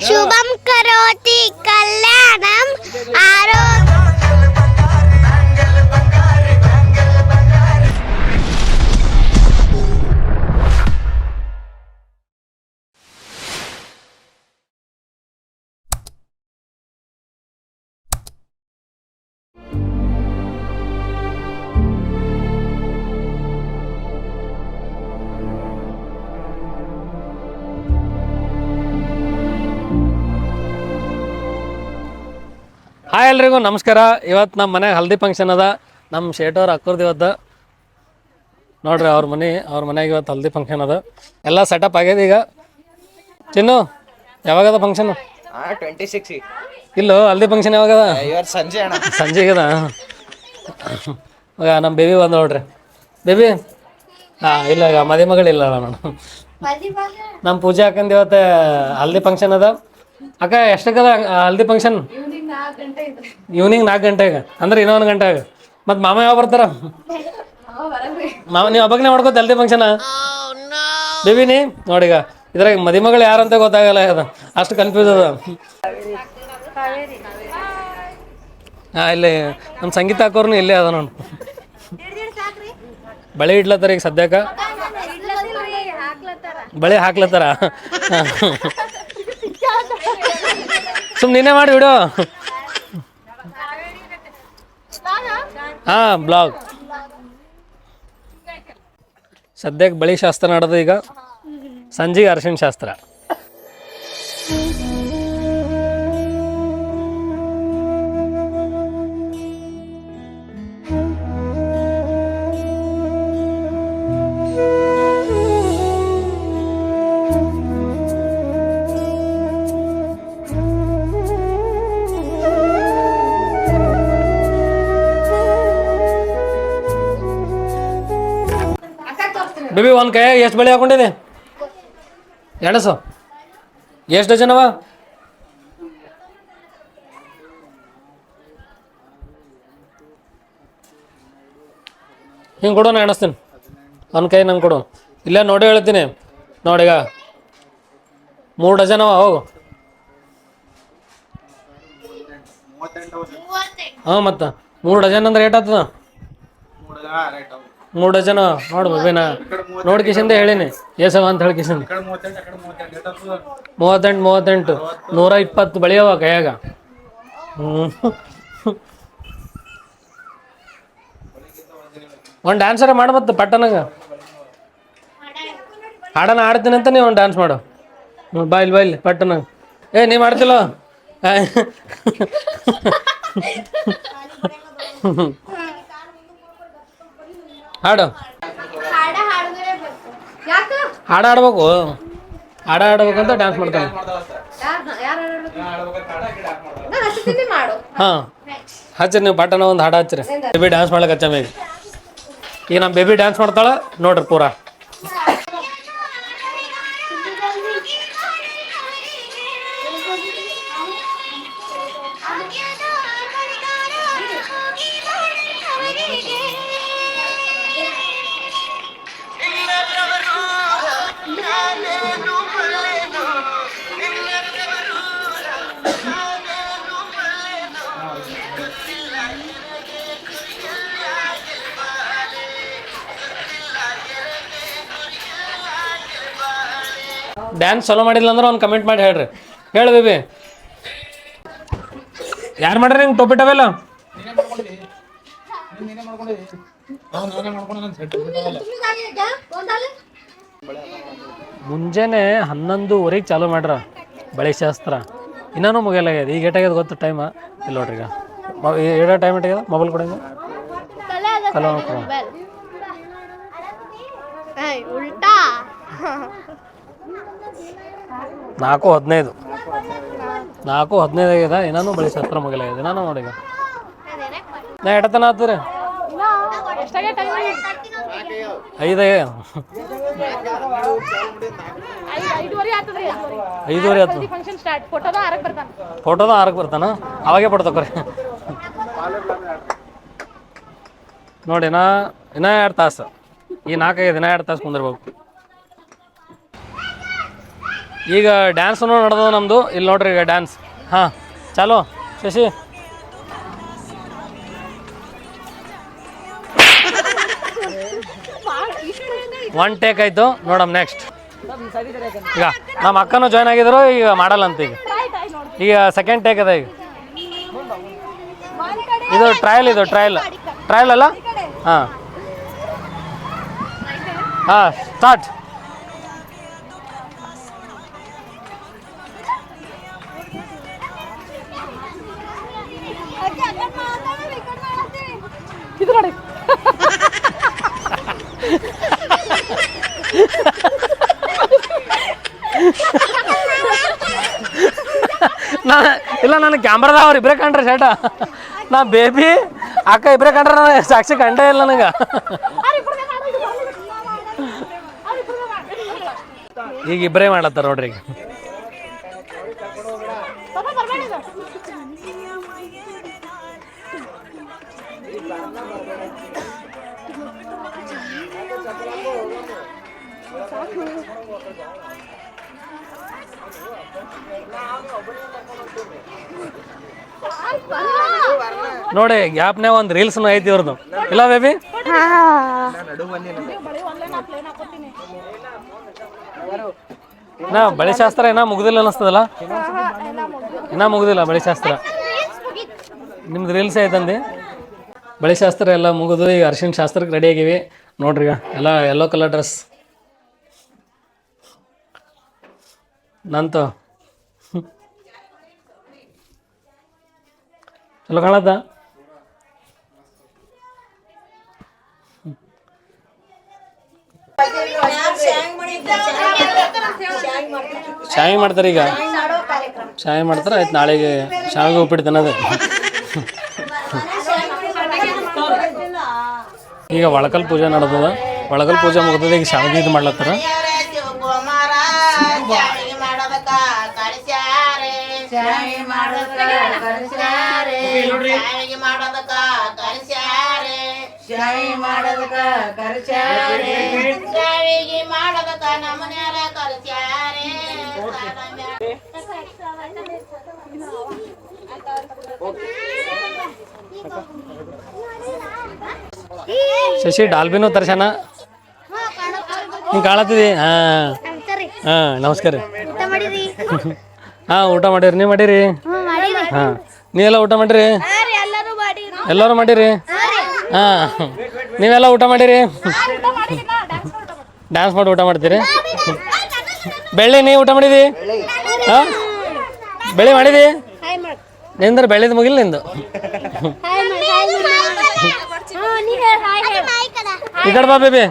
ಶುಭಂ ಕರೋತಿ ಕಲ್ಯಾಣಂ ಆರೋಗ್ಯ. ಹಾಯ್ ಎಲ್ರಿಗೂ ನಮಸ್ಕಾರ. ಇವತ್ತು ನಮ್ಮ ಮನೆಗೆ ಹಲ್ದಿ ಫಂಕ್ಷನ್ ಅದ. ನಮ್ಮ ಶೇಟವ್ರ ಅಕ್ಕರ್ದು ಇವತ್ತು ನೋಡ್ರಿ ಅವ್ರ ಮನೆಗೆ ಇವತ್ತು ಹಲ್ದಿ ಫಂಕ್ಷನ್ ಅದ. ಎಲ್ಲ ಸೆಟಪ್ ಆಗ್ಯದ. ಈಗ ಚಿನ್ನು ಯಾವಾಗದ ಫಂಕ್ಷನ್? 26 ಇಲ್ಲೋ ಹಲ್ದಿ ಫಂಕ್ಷನ್ ಯಾವಾಗದ? ಸಂಜೆಗದ. ನಮ್ಮ ಬೇಬಿ ಬಂದು ನೋಡ್ರಿ. ಬೇಬಿ ಇಲ್ಲ ಈಗ ಮದಿ ಮಗಳಿಲ್ಲ ನಾನು. ನಮ್ಮ ಪೂಜೆ ಹಾಕಂದು ಇವತ್ತು ಹಲ್ದಿ ಫಂಕ್ಷನ್ ಅದ. ಅಕ್ಕ ಎಷ್ಟಕ್ಕದ ಹಲ್ದಿ ಫಂಕ್ಷನ್? ಈವ್ನಿಂಗ್ 4 ಗಂಟೆಗೆ ಅಂದ್ರೆ ಇನ್ನೂ 1 ಗಂಟೆಗೆ. ಮತ್ತು ಮಾಮ ಯಾವ ಬರ್ತಾರ? ಮಾಮ ನೀವು ಹಬ್ಬಕ್ಕೆ ಮಾಡ್ಕೋತ ಹಲ್ದಿ ಫಂಕ್ಷನ್ ಬೇಬಿ ನೀ ನೋಡೀಗ ಇದ್ರಾಗ ಮದಿಮಗಳು ಯಾರಂತ ಗೊತ್ತಾಗಲ್ಲ. ಅದು ಅಷ್ಟು ಕನ್ಫ್ಯೂಸ್ ಅದ. ಇಲ್ಲಿ ನಮ್ಮ ಸಂಗೀತ ಹಾಕೋರ್ನು ಇಲ್ಲೇ ಅದ ನೋಡಿ. ಬಳೆ ಇಡ್ಲತ್ತಾರ ಈಗ ಸದ್ಯಕ್ಕೆ. ಬಳೆ ಹಾಕ್ಲತ್ತಾರ. ಸುಮ್ಮನೆ ನೀನೇ ಮಾಡಿ ಬಿಡು. ಹಾಂ ಬ್ಲಾಗ್ ಸದ್ಯಕ್ಕೆ ಬಳಿ ಶಾಸ್ತ್ರ ನಡೆದು. ಈಗ ಸಂಜೆಗೆ ಅರಿಶಿಣ ಶಾಸ್ತ್ರ. ಬೇಬಿ ಒಂದು ಕೈ ಎಷ್ಟು ಬಳೆ ಹಾಕೊಂಡಿದೆ? ಎಣಸು ಎಷ್ಟು ಡಜನ್ ಅವ? ಹಿಂಗೆ ಕೊಡು, ನಾ ಎಣಿಸ್ತೀನಿ. ಒಂದು ಕೈ ನಂಗೆ ಕೊಡು. ಇಲ್ಲೇ ನೋಡಿ ಹೇಳ್ತೀನಿ ನೋಡೀಗ 3 ಡಜನ್ ಅವ. ಹೋಗು. ಹಾಂ ಮತ್ತು 3 ಡಜನ್ ಅಂದ್ರೆ ಏಟ್ ಆಗ್ತದ? 3 ಡಜನ್ ನೋಡು ಬೇಬಿನ ನೋಡಿ ಕಿಶಂದೆ ಹೇಳಿನಿ ಏಸವ ಅಂತ ಹೇಳಿ ಕಿಶಂದ. 38 120 ಬಳಿಯವ ಕೈಯಾಗ. ಒಂದು ಡ್ಯಾನ್ಸರ ಮಾಡು ಮತ್ತು ಪಟ್ಟನಾಗ. ಹಾಡನ ಆಡ್ತೀನಿ ಅಂತ ನೀವು ಒಂದು ಡ್ಯಾನ್ಸ್ ಮಾಡು. ಬಾಯ್ಲಿ ಪಟ್ಟನಾಗ. ನೀ ಮಾಡ್ತಿಲ್ಲ? ಹಾಡು ಹಾಡಾಡ್ಬೇಕು. ಹಾಡಾಡ್ಬೇಕಂತ ಡ್ಯಾನ್ಸ್ ಮಾಡ್ತಾನೆ. ಹಾಂ ಹಚ್ಚಿರಿ ನೀವು ಪಟ್ಟಣ ಒಂದು ಹಾಡು ಹಚ್ಚಿರಿ. ಬೇಬಿ ಡ್ಯಾನ್ಸ್ ಮಾಡ್ಲಿಕ್ಕೆ ಹಚ್ಚ ಮೇಗ. ಈಗ ನಮ್ಮ ಬೇಬಿ ಡ್ಯಾನ್ಸ್ ಮಾಡ್ತಾಳೆ ನೋಡ್ರಿ ಪೂರಾ. ಡ್ಯಾನ್ಸ್ ಚಲೋ ಮಾಡಿಲ್ಲ ಅಂದ್ರೆ ಒಂದು ಕಮೆಂಟ್ ಮಾಡಿ ಹೇಳ್ರಿ. ಹೇಳು ಬೇಬಿ ಯಾರು ಮಾಡ್ರಿ ಹಿಂಗೆ ಟೊಪಿ ಟವೆಲ್ಲ? ಮುಂಜಾನೆ 11:30 ಚಾಲೂ ಮಾಡ್ರ ಬಳೆ ಶಾಸ್ತ್ರ. ಇನ್ನೂ ಮುಗಿಯಲಾಗ್ಯದ. ಈಗ ಏಟಾಗ್ಯದ ಗೊತ್ತು ಟೈಮ? ಇಲ್ಲ ನೋಡ್ರಿ. ಈಗ ಏಡೋ ಟೈಮ್ ಏಟಾಗ್ಯದ? ಮೊಬೈಲ್ ಕೊಡಂಗ ಕಲೋ ಉಲ್ಟಾ 4:15 ಆಗ್ಯದ. ಇನ್ನೂ ಬಳಿ ಶಾಸ್ತ್ರ ಮುಗಿಯಲಾಗ್ಯದ. ಇನ್ನೂ ನೋಡೀಗ ನಾ ಎಡತನ ಆತದ್ರಿ 5 5:30 ಆಯ್ತು. ಫೋಟೋದ 6ಕ್ಕೆ ಬರ್ತಾನ. ಅವಾಗೇ ಫೋಟೋ ತಗೋರಿ ನೋಡಿ. ಇನ್ನೂ 2 ತಾಸು ಈ 4-5 ದಿನ 2 ತಾಸು ಕುಂದಿರ್ಬೇಕು. ಈಗ ಡ್ಯಾನ್ಸೂ ನಡೆದವ ನಮ್ಮದು. ಇಲ್ಲಿ ನೋಡ್ರಿ ಈಗ ಡ್ಯಾನ್ಸ್. ಹಾಂ ಚಾಲು ಶಶಿ. ಒನ್ ಟೇಕ್ ಆಯಿತು ನೋಡಮ್. ನೆಕ್ಸ್ಟ್ ಈಗ ನಮ್ಮ ಅಕ್ಕನೂ ಜಾಯ್ನ್ ಆಗಿದ್ರು. ಈಗ ಮಾಡಲ್ಲ ಅಂತ. ಈಗ ಸೆಕೆಂಡ್ ಟೇಕ್ ಅದ. ಈಗ ಇದು ಟ್ರಯಲ್ ಅಲ್ಲ. ಹಾಂ ಸ್ಟಾರ್ಟ್. ಇಲ್ಲ ನಾನು ಕ್ಯಾಮ್ರಾದ ಅವ್ರು ಇಬ್ಬರೇ ಕಂಡ್ರೆ ಶೇಟ. ನಾ ಬೇಬಿ ಅಕ್ಕ ಇಬ್ಬರೇ ಕಂಡ್ರೆ ನಾನು ಸಾಕ್ಷಿ ಕಂಡೇ ಇಲ್ಲ ನನಗೆ. ಈಗ ಇಬ್ಬರೇ ಮಾಡ್ಲತ್ತಾರ ನೋಡ್ರಿ. ಈಗ ನೋಡಿ ಗ್ಯಾಪ್ನೇ ಒಂದು ರೀಲ್ಸ್ನು ಐತಿ ಇವ್ರದ್ದು. ಇಲ್ಲ ಬೇಬಿ ನಾ ಬಳಿ ಶಾಸ್ತ್ರ ಏನೋ ಮುಗ್ದಿಲ್ಲ ಅನ್ನಿಸ್ತದಲ್ಲ. ಇನ್ನೂ ಮುಗ್ದಿಲ್ಲ ಬಳಿ ಶಾಸ್ತ್ರ. ನಿಮ್ದು ರೀಲ್ಸ್ ಐತಂದು ಬಳಿ ಶಾಸ್ತ್ರ ಎಲ್ಲ ಮುಗಿದು ಈಗ ಅರ್ಶಿಣ ಶಾಸ್ತ್ರಕ್ಕೆ ರೆಡಿ ಆಗಿವಿ ನೋಡ್ರಿ. ಎಲ್ಲ ಯೆಲ್ಲೋ ಕಲರ್ ಡ್ರೆಸ್ ನಂತು ಚಲೋ ಕಾಣತ್ತ. ಶಾವಿಗೆ ಮಾಡ್ತಾರೆ. ಈಗ ಶಾವಿಗೆ ಮಾಡ್ತಾರೆ. ಆಯ್ತು ನಾಳೆಗೆ ಶಾವಿಗೆ ಉಪ್ಪಿಟ್ಟು ತಿನ್ನೋದು. ಈಗ ಒಳಕಲ್ ಪೂಜೆ ನಡೆದದ. ಒಳಕಲ್ ಪೂಜೆ ಮುಗ್ದದ. ಈಗ ಶಾವಿಗೆ ಇದು ಮಾಡ್ಲತ್ತಾರ. ಶಶಿ ಡಾಲ್ಬಿನೂ ತರ್ಸನ. ನೀ ಕಾಣತ್ತಿದಿ. ಹಾಂ ನಮಸ್ಕಾರ. ಹಾಂ ಊಟ ಮಾಡಿರಿ. ನೀವು ಮಾಡಿರಿ? ಹಾಂ ನೀವೆಲ್ಲ ಊಟ ಮಾಡಿರಿ? ಎಲ್ಲರೂ ಮಾಡಿರಿ? ಹಾಂ ನೀವೆಲ್ಲ ಊಟ ಮಾಡಿರಿ? ಡ್ಯಾನ್ಸ್ ಮಾಡಿ ಊಟ ಮಾಡ್ತೀರಿ? ಬೆಳ್ಳಿ ನೀ ಊಟ ಮಾಡಿದಿ? ಹಾಂ ಬೆಳ್ಳಿ ಮಾಡಿದಿ? ನಿಂದ್ರೆ ಬೆಳ್ಳಿದ ಮುಗಿಲ್ ನಿಂದು. ಈ ಕಡೆ ಬಾ ಬೇಬಿ.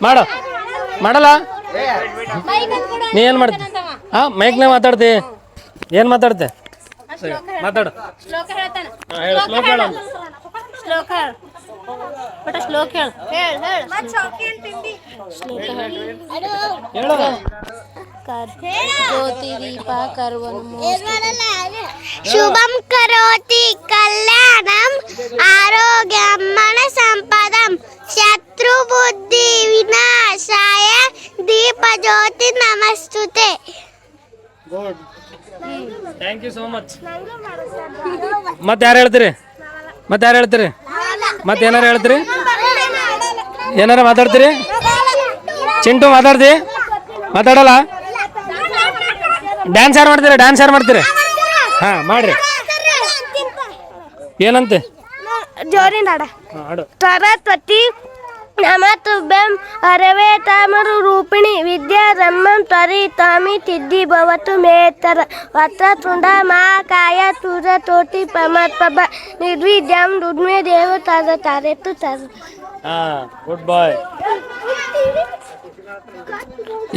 ಮಾಡು ಮಾಡಲ್ಲ. ನೀ ಏನು ಮಾಡ್ತಿ? ಹಾಂ ಮೈಕ್ನಾಗ ಮಾತಾಡ್ತಿ. ಏನು ಮಾತಾಡ್ತೆ? ಮಾತಾಡು. ಶುಭಂ ಕರೋತಿ ಕಲ್ಯಾಣಂ ಆರೋಗ್ಯಂ ಮನ ಸಂಪದಂ ಶತ್ರು ಬುದ್ಧಿ ವಿನಾಶಾಯ ದೀಪ ಜ್ಯೋತಿ ನಮಸ್ತುತೆ. Good thank you so much. ಮತ್ತೆ ಯಾರು ಹೇಳ್ತೀರಿ? ಮತ್ತೆ ಏನಾರು ಹೇಳ್ತೀರಿ? ಏನಾರ ಮಾತಾಡ್ತೀರಿ? ಚಿಂಟು ಮಾತಾಡ್ತಿ? ಮಾತಾಡಲ್ಲ? ಡ್ಯಾನ್ಸ್ ಯಾರು ಮಾಡ್ತೀರಿ? ಹಾಂ ಮಾಡ್ರಿ. ಏನಂತೆ? ಜೋರಿನ ಹಾಡು. ಸರಸ್ವತಿ ನಮಸ್ತುಭ್ಯಂ ಹರವೇ ತಾಮರು ರೂಪಿಣಿ ವಿದ್ಯಾ ರಮ್ಮಂ ತ್ವರಿತಾಮಿ ಸಿದ್ಧಿ ಭವತು ಮೇತರ ವಕ್ರತುಂಡ ಮಹಾಕಾಯ ಸೂರ್ಯಕೋಟಿ ಸಮರ್ಪಭ ನಿರ್ವಿದ್ಯಾಂ ದುರ್ಮೇ ದೇವ ತಾರೆತ್ತು ತರ. ಗುಡ್ ಬಾಯ್.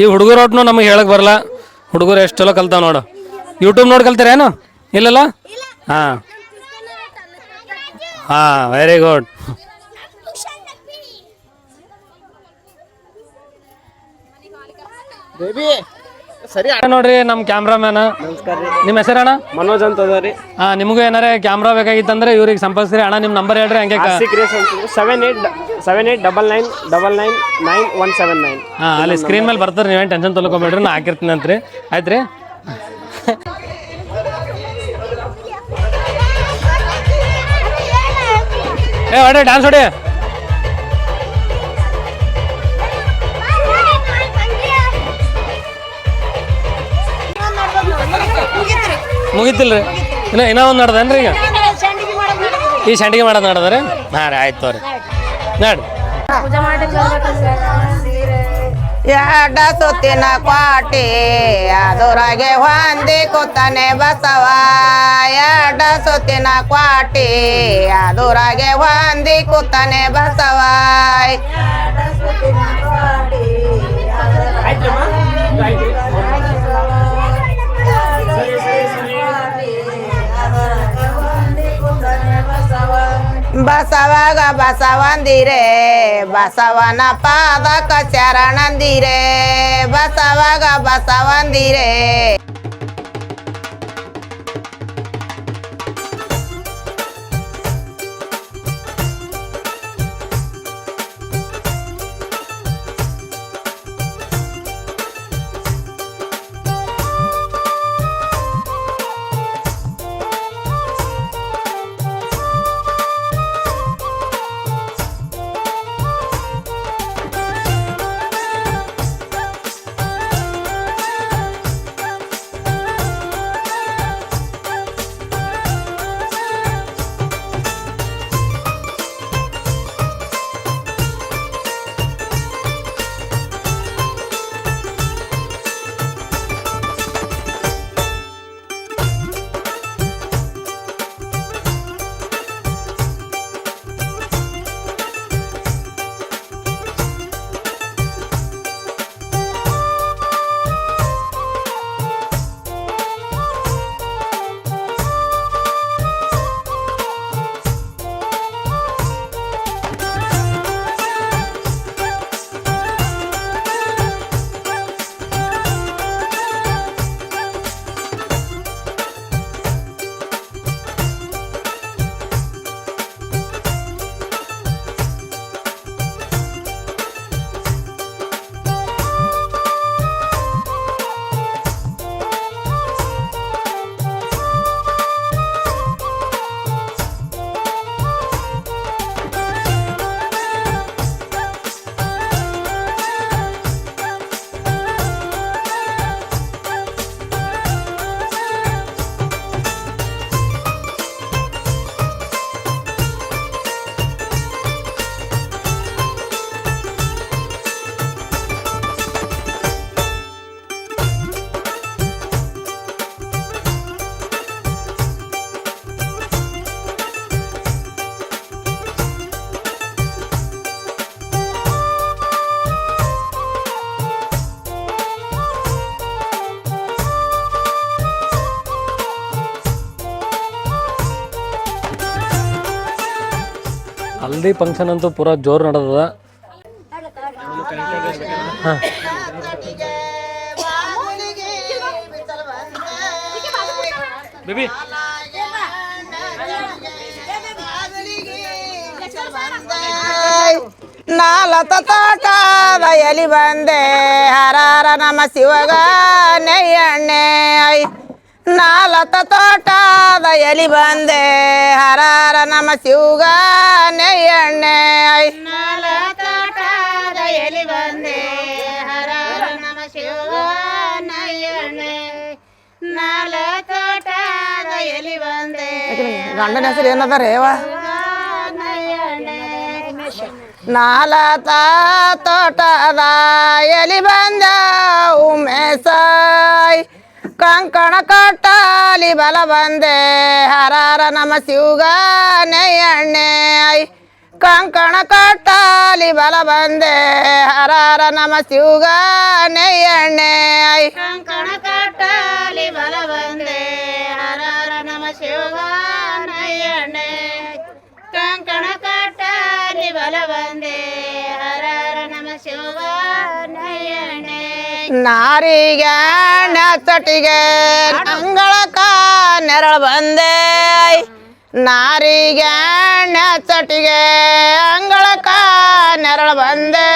ಈ ಹುಡುಗರು ಒಟ್ಟು ನಮಗೆ ಹೇಳಕ್ ಬರಲ್ಲ. ಹುಡುಗರು ಎಷ್ಟು ಚಲೋ ಕಲ್ತಾವ ನೋಡು. ಯೂಟ್ಯೂಬ್ ನೋಡಿ ಕಲ್ತಾರೇನು? ಇಲ್ಲಲ್ಲ? ಹಾಂ ವೆರಿ ಗುಡ್. ಬೇಬಿ ಸರಿ ನೋಡ್ರಿ ನಮ್ಮ ಕ್ಯಾಮ್ರಾಮ್ಯಾನ. ನಮಸ್ಕಾರ ರೀ. ನಿಮ್ಮ ಹೆಸರಣ್ಣ? ಮನೋಜ್ ಅಂತ ಅದ ಹಾಂ, ನಿಮಗೂ ಏನಾರೇ ಕ್ಯಾಮ್ರಾ ಬೇಕಾಗಿತ್ತಂದ್ರೆ ಇವ್ರಿಗೆ ಸಂಪರ್ಕಿಸ್ರಿ ಅಣ್ಣ. ನಿಮ್ಮ ನಂಬರ್ ಹೇಳ್ರಿ ಹಂಗೆ. 7878999179. ಹಾಂ, ಅಲ್ಲಿ ಸ್ಕ್ರೀನ್ ಮೇಲೆ ಬರ್ತಾರೆ, ನೀವೇನು ಟೆನ್ಷನ್ ತೊಗೊಬೇಡ್ರಿ, ನಾ ಹಾಕಿರ್ತೀನಿ ಅಂತ್ರಿ. ಆಯ್ತು ರೀ. ಹೊಡಿ ಡ್ಯಾನ್ಸ್ ಹೊಡಿ. ಮುಗಿತಿಲ್ರಿ? ಇನ್ನೂ ಒಂದು ನಡ್ದೇನ್ರಿ ಈಗ? ಈ ಸಂಡಿಗೆ ಮಾಡೋದು ನಡ್ದಾರೆ? ಹಾಂ ರೀ, ಆಯ್ತು ತೋರಿ ನೋಡಿ. ಎಡ ಸುತ್ತಿನ ಕ್ವಾಟಿ ಅದರಾಗೆ ಹೊಂದಿ ಕೂತಾನೆ ಬಸವ. ಎಡ ಸುತ್ತಿನ ಕ್ವಾಟಿ ಅದರಾಗೆ ಹೊಂದಿ ಕೂತಾನೆ ಬಸವ. ಬಸವಾಗ ಬಸವಂದಿರೆ ಬಸವನ ಪಾದಕ ಶರಣಂದಿರೆ. ಬಸವಾಗ ಬಸವಂದಿರೆ. ಹಲ್ದಿ ಫಂಕ್ಷನ್ ಅಂತೂ ಪೂರಾ ಜೋರು ನಡೆದದ. ಹಾಂ, ಬೇಬಿ ನಾಲತ ತೋಟದ ಎಲಿ ಬಂದೆ ಹರಾರ ನಮ ಶಿವಗ ನೆಯ್ಯಣ್ಣೆ. ನಾಲತ ತೋಟದ ಎಲಿ ಬಂದೆ ಹರಾರ ನಮ ಶಿವಗ ನೆಯ್ಯಣ್ಣೆ. ನಾಲ ತೋಟದ ಎಲಿ ಬಂದೆ ಹರಾರ ನಮ ಶಿವಗ ನೆಯ್ಯಣ್ಣೆ. ನಾಲ ತೋಟದ ಎಲಿ ಬಂದೆ. ಗಂಡನ ಹೆಸರು ಏನದ ರೇವ? ನಾಲತ ತೋಟದ ಎಲಿ ಬಂದ ಉಮೇಶಾಯ್. ಕಂಕಣ ಕಟ್ಟಾಲಿ ಬಲ ಬಂದೆ ಹರಾರ ನಮ ಶಿವಗ ನೆಯ್ಯಣ್ಣೆ. ಕಂಕಣ ಕಟ್ಟಾಲಿ ಬಲ ಬಂದೆ ಹರಾರ ನಮ ಶಿವಗ ನೆಯ್ಯಣ್ಣೆ. ಕಂಕಣ ಕಟ್ಟಾಲಿ ಬಲ ಬಂದೆ ಹರಾರ ನಮ ಶಿವಗ ನೆಯ್ಯಣ್ಣೆ. ಕಂಕಣ ಕಟ್ಟಾಲಿ ಬಲ ಬಂದೆ ಹರಾರ ನಮ ಶಿವಗ ನೆಯ್ಯಣ್ಣೆ. ನಾರಿಗೆ ನೆತ್ತಟಿಗೆ ಅಂಗಳಕ ನೆರಳು ಬಂದೆ ನಾರಿಗೆ ನೆತ್ತಟಿಗೆ ಅಂಗಳಕ ನೆರಳು ಬಂದೆ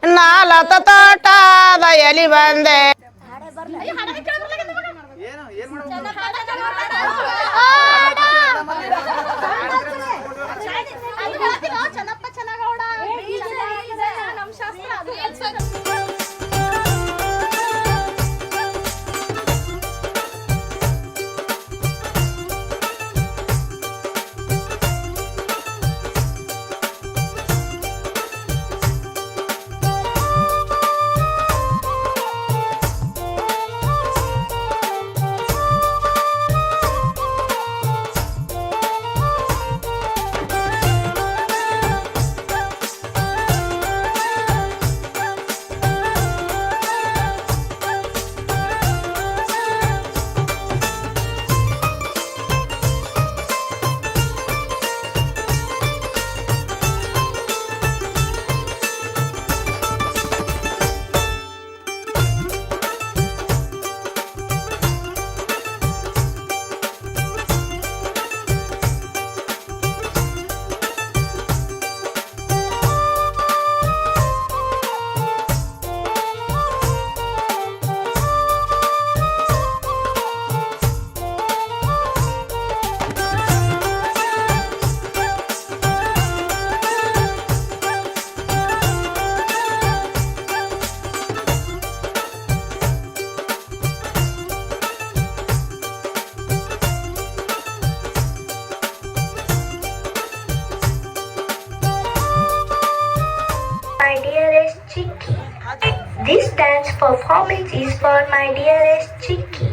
ನಾಲತ ತೋಟದ ಎಲಿ ಬಂದೆ My dearest Chicky. This dance performance is for my dearest Chicky.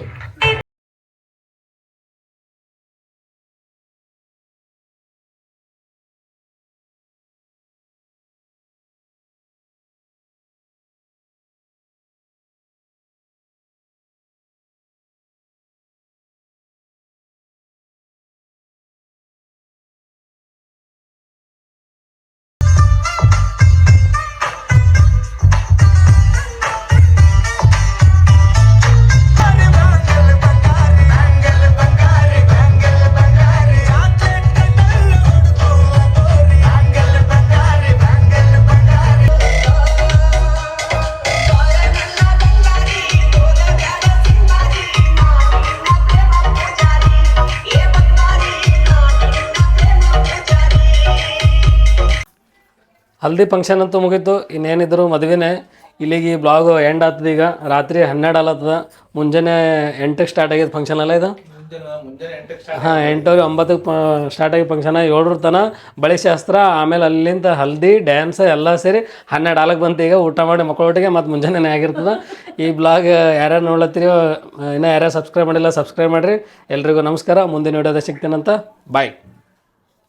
Haldi function ಅಂತೂ ಮುಗೀತು ಇನ್ನೇನಿದ್ರು ಮದುವೆನೇ ಇಲ್ಲಿಗೆ ಈ ಬ್ಲಾಗ್ ಎಂಡ್ ಆಗ್ತದೆ ಈಗ ರಾತ್ರಿ 12 ಆಲತ್ತದ ಮುಂಜಾನೆ 8ಕ್ಕೆ ಸ್ಟಾರ್ಟ್ ಆಗಿದ್ದು ಫಂಕ್ಷನ್ ಅಲ್ಲ ಇದು ಹಾಂ 8 9ಕ್ಕೆ ಸ್ಟಾರ್ಟ್ ಆಗಿ ಫಂಕ್ಷನ್ 7 ತನಕ ಬಳೆ ಶಾಸ್ತ್ರ ಆಮೇಲೆ ಅಲ್ಲಿಂದ ಹಲ್ದಿ ಡ್ಯಾನ್ಸ್ ಎಲ್ಲ ಸೇರಿ 12 ಆಲಕ್ಕೆ ಬಂತು ಈಗ ಊಟ ಮಾಡಿ ಮಕ್ಕಳೊಟ್ಟಿಗೆ ಮತ್ತು ಮುಂಜಾನೆ ಆಗಿರ್ತದೆ ಈ ಬ್ಲಾಗ್ ಯಾರ್ಯಾರು ನೋಡ್ಲತ್ತೀರೋ ಇನ್ನೂ ಯಾರ್ಯಾರು ಸಬ್ಸ್ಕ್ರೈಬ್ ಮಾಡಿಲ್ಲ ಸಬ್ಸ್ಕ್ರೈಬ್ ಮಾಡಿರಿ ಎಲ್ರಿಗೂ ನಮಸ್ಕಾರ ಮುಂದಿನ ವಿಡಿಯೋದಾಗ ಸಿಗ್ತೀನಂತ ಬಾಯ್